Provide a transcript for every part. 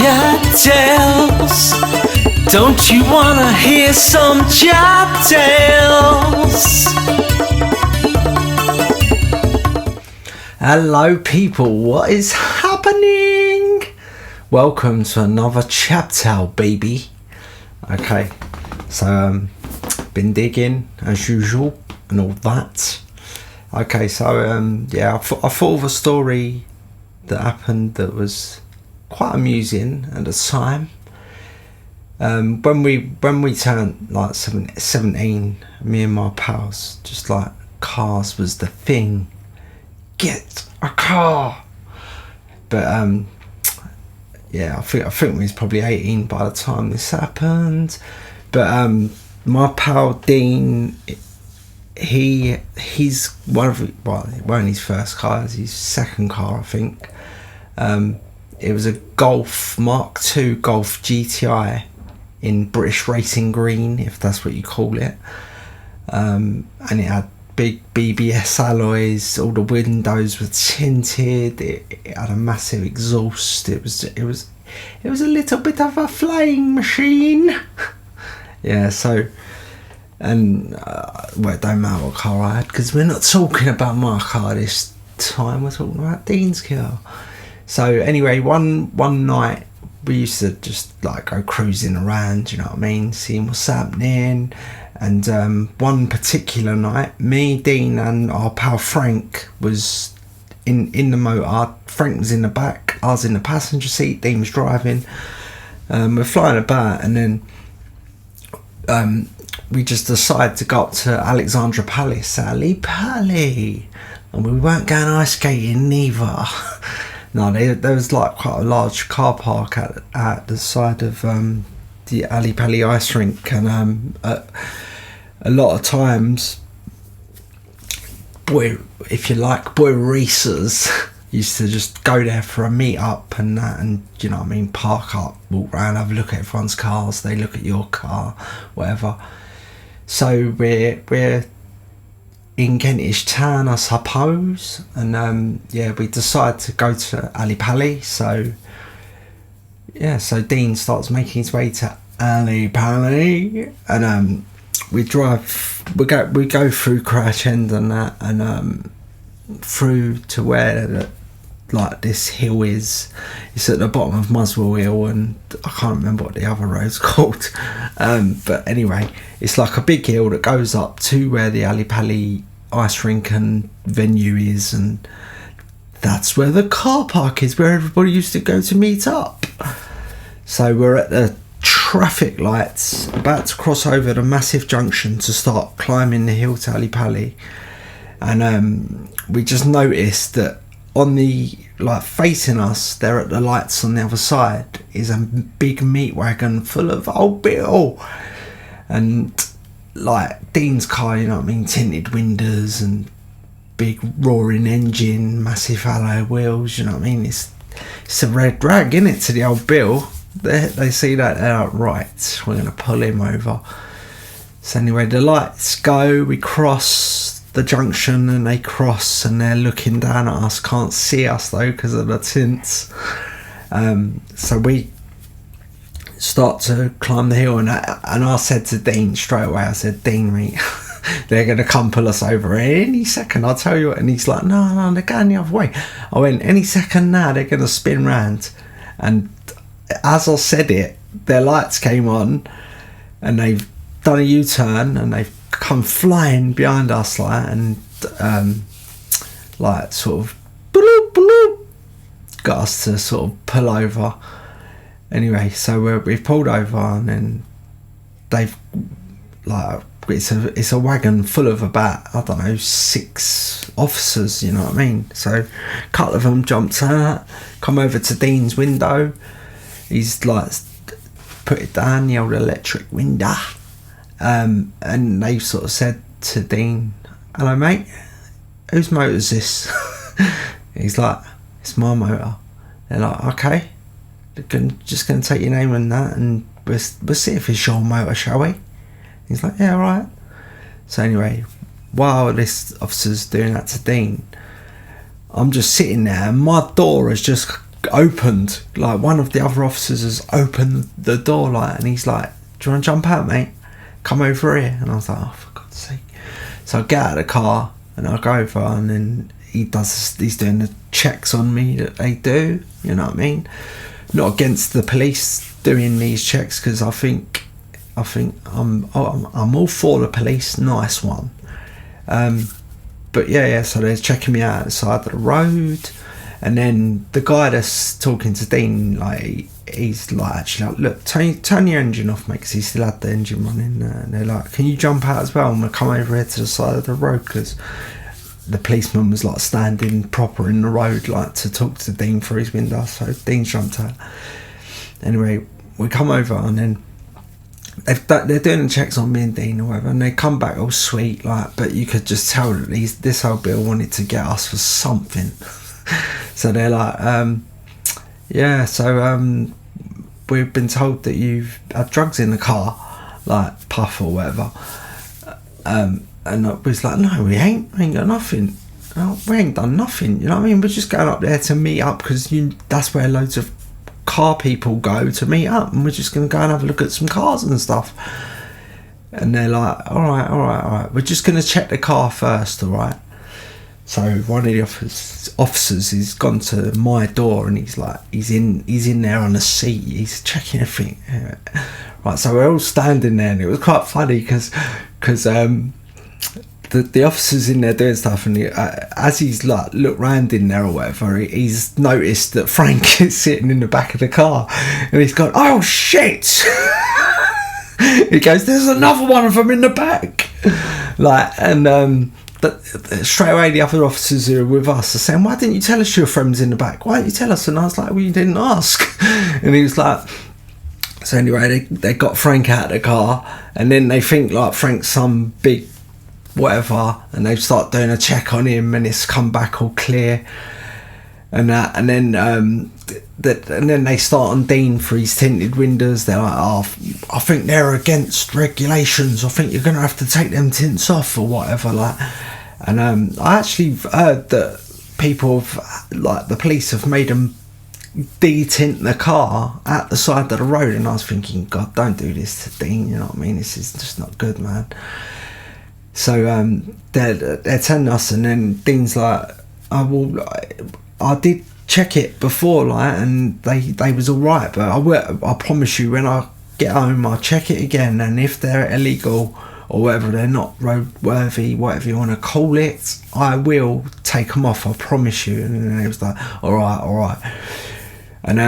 CHAP tales. Don't you wanna hear some CHAP tales? Hello people, what is happening? Welcome to another CHAP tale, baby. Okay, so been digging as usual and all that. Okay, so yeah, I thought of a story that happened that was quite amusing at the time. When we turned like 17, me and my pals, just like cars was the thing. Get a car. But yeah, I think we was probably 18 by the time this happened. But my pal Dean, he's it wasn't his first car, it was his second car, I think. It was a Golf Mark II Golf GTI in British Racing Green, if that's what you call it. And it had big BBS alloys, all the windows were tinted, it had a massive exhaust, it was a little bit of a flying machine. Yeah, so, and well, it don't matter what car I had, because we're not talking about my car this time, we're talking about Dean's car. So anyway, one night we used to just like go cruising around, you know what I mean, seeing what's happening. And one particular night, me, Dean and our pal Frank was in the motor. Frank was in the back, I was in the passenger seat, Dean was driving. We're flying about, and then we just decided to go up to Alexandra Palace, and we weren't going ice skating neither. No, there was like quite a large car park at the side of the Ali Pali ice rink, and a lot of times boy racers used to just go there for a meet up and that, and you know what I mean, park up, walk around, have a look at everyone's cars, they look at your car, whatever. So we're in Kentish Town, I suppose, and yeah, we decide to go to Ali Pali. So yeah, so Dean starts making his way to Ali Pali, and we go through Crouch End and that, and through to where like this hill is. It's at the bottom of Muswell Hill, and I can't remember what the other road's called. But anyway, it's like a big hill that goes up to where the Ali Pali ice rink and venue is, and that's where the car park is, where everybody used to go to meet up. So we're at the traffic lights, about to cross over the massive junction to start climbing the hill to Ali Pali, and we just noticed that on the, like, facing us there at the lights on the other side is a big meat wagon full of old Bill, and like Dean's car, you know what I mean, tinted windows and big roaring engine, massive alloy wheels, you know what I mean, it's a red rag, isn't it, to the old Bill. They see that, they're like, right, we're going to pull him over. So anyway, the lights go, we cross the junction, and they cross, and they're looking down at us, can't see us though because of the tints. So we start to climb the hill, and I said to Dean straight away, I said, Dean, mate, they're going to come pull us over any second, I'll tell you. And he's like, no, they're going the other way. I went, any second now, they're going to spin round. And as I said it, their lights came on, and they've done a U-turn, and they've come flying behind us, like, and like sort of bloop, bloop, got us to sort of pull over. Anyway, so we've pulled over, and then they've, like, it's a wagon full of about, I don't know, 6 officers, you know what I mean. So a couple of them jumped out, come over to Dean's window. He's like put it down, the old electric window, and they sort of said to Dean, hello mate, whose motor is this? He's like, it's my motor. They're like, okay, just going to take your name and that, and we'll see if it's your motor, shall we? He's like, yeah, alright. So anyway, while this officer's doing that to Dean, I'm just sitting there, and my door has just opened, like one of the other officers has opened the door, like, and he's like, do you want to jump out, mate? Come over here. And I was like, oh, for God's sake. So I get out of the car and I go over, and then he's doing the checks on me that they do, you know what I mean? Not against the police doing these checks, because I think I'm all for the police, nice one. But yeah, so they're checking me out at the side of the road, and then the guy that's talking to Dean, like, he's like, actually, like, look, turn your engine off, mate, because he still had the engine running, and they're like, can you jump out as well, and we'll come over here to the side of the road, because the policeman was like standing proper in the road, like, to talk to Dean through his window. So Dean jumped out. Anyway, we come over, and then they're doing the checks on me and Dean or whatever, and they come back all sweet, like, but you could just tell that this whole bill wanted to get us for something. So they're like, we've been told that you've had drugs in the car, like puff or whatever. And I was like, no, we ain't got nothing. Oh, we ain't done nothing, you know what I mean? We're just going up there to meet up, because that's where loads of car people go to meet up, and we're just going to go and have a look at some cars and stuff. And they're like, all right, we're just going to check the car first, all right? So one of the officers has gone to my door, and he's like, he's in there on the seat, he's checking everything. Right, so we're all standing there, and it was quite funny because the officer's in there doing stuff, and as he's like looked round in there or whatever, he's noticed that Frank is sitting in the back of the car, and he's gone, oh shit. He goes, there's another one of them in the back, like, and straight away the other officers who are with us are saying, why didn't you tell us your friend was in the back? Why didn't you tell us? And I was like, well, you didn't ask. And he was like, so anyway, they got Frank out of the car, and then they think like Frank's some big whatever, and they start doing a check on him, and it's come back all clear, and then they start on Dean for his tinted windows. They're like, oh, I think they're against regulations, I think you're gonna have to take them tints off or whatever, like. And I actually heard that people have, like, the police have made them de-tint the car at the side of the road, and I was thinking, God, don't do this to Dean, you know what I mean? This is just not good, man. So they're telling us, and then Dean's like, oh, well, I did check it before, like, and they was all right, but I promise you, when I get home, I'll check it again, and if they're illegal or whatever, they're not roadworthy, whatever you want to call it, I will take them off, I promise you. And then it was like, all right. And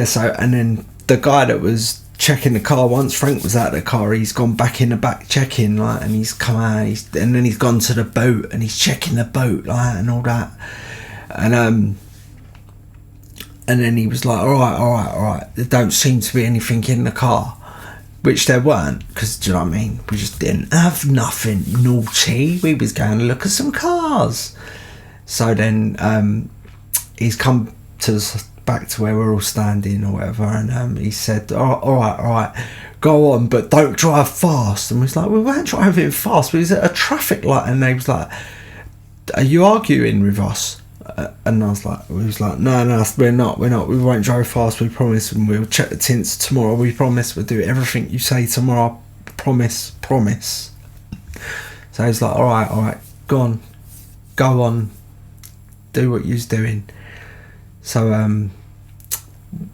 so, and then the guy that was checking the car, once Frank was out of the car, he's gone back in the back checking, like, and he's come out, and then he's gone to the boat, and he's checking the boat, like, and all that. And then he was like, all right, there don't seem to be anything in the car, which there weren't, because, do you know what I mean, we just didn't have nothing naughty, we was going to look at some cars. So then he's come to us back to where we're all standing or whatever, and he said, all right, go on, but don't drive fast. And we was like, we weren't driving fast, we was at a traffic light. And they was like, are you arguing with us? And I was like, no, we're not, we won't drive fast, we promise, and we'll check the tints tomorrow, we promise, we'll do everything you say tomorrow, promise. So he's like, all right, go on, do what you's doing. So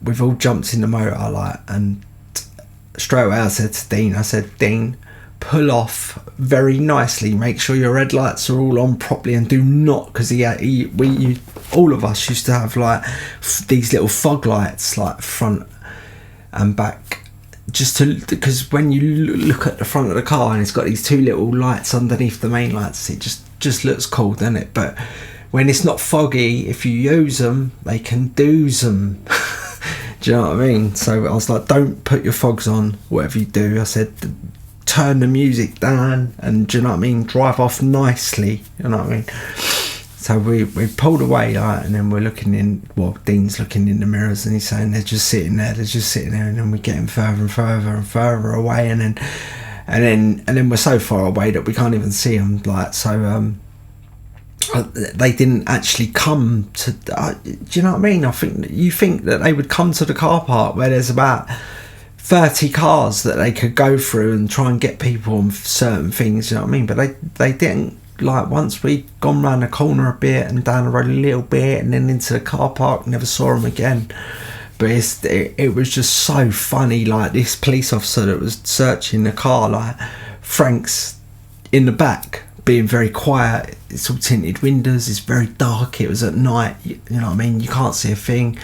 we've all jumped in the motor, like, and straight away I said to Dean, Dean, pull off very nicely, make sure your red lights are all on properly, and do not, because all of us used to have like these little fog lights, like front and back, just to, because when you look at the front of the car and it's got these two little lights underneath the main lights, it just looks cool, doesn't it? But when it's not foggy, if you use them, they can do them. Do you know what I mean? So I was like, don't put your fogs on, whatever you do. I said, turn the music down, and do you know what I mean, drive off nicely, you know what I mean? So we pulled away, like, and then we're looking in, well, Dean's looking in the mirrors, and he's saying they're just sitting there, and then we're getting further and further away, and then we're so far away that we can't even see them, like. So they didn't actually come to. Do you know what I mean? I think you think that they would come to the car park where there's about 30 cars that they could go through and try and get people on certain things. You know what I mean? But they didn't. Like, once we'd gone round the corner a bit and down the road a little bit and then into the car park, never saw them again. But it was just so funny. Like, this police officer that was searching the car, like, Frank's in the back being very quiet. It's all tinted windows, it's very dark, it was at night, you know what I mean, you can't see a thing.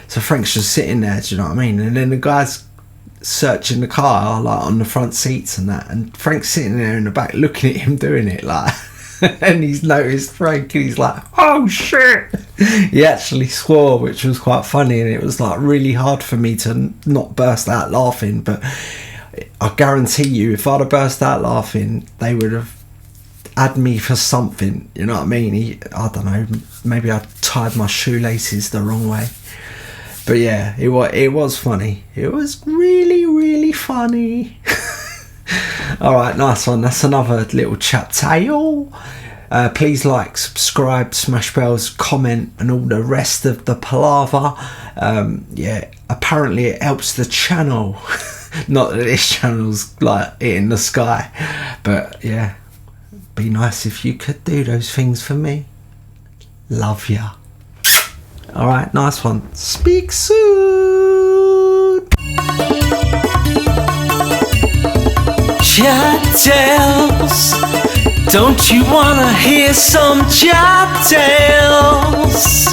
So Frank's just sitting there, do you know what I mean? And then the guy's searching the car, like, on the front seats and that, and Frank's sitting there in the back looking at him doing it, like. And he's noticed Frank and he's like, oh shit. He actually swore, which was quite funny, and it was like really hard for me to not burst out laughing. But I guarantee you, if I'd have burst out laughing, they would have had me for something, you know what I mean? I don't know, maybe I tied my shoelaces the wrong way. But yeah, it was funny. It was really, really funny. Alright, nice one. That's another little CHAP tale. Please like, subscribe, smash bells, comment, and all the rest of the palaver. Yeah, apparently it helps the channel. Not that this channel's like in the sky, but yeah, be nice if you could do those things for me. Love ya. Alright, nice one. Speak soon. CHAP tales. Don't you wanna hear some CHAP tales?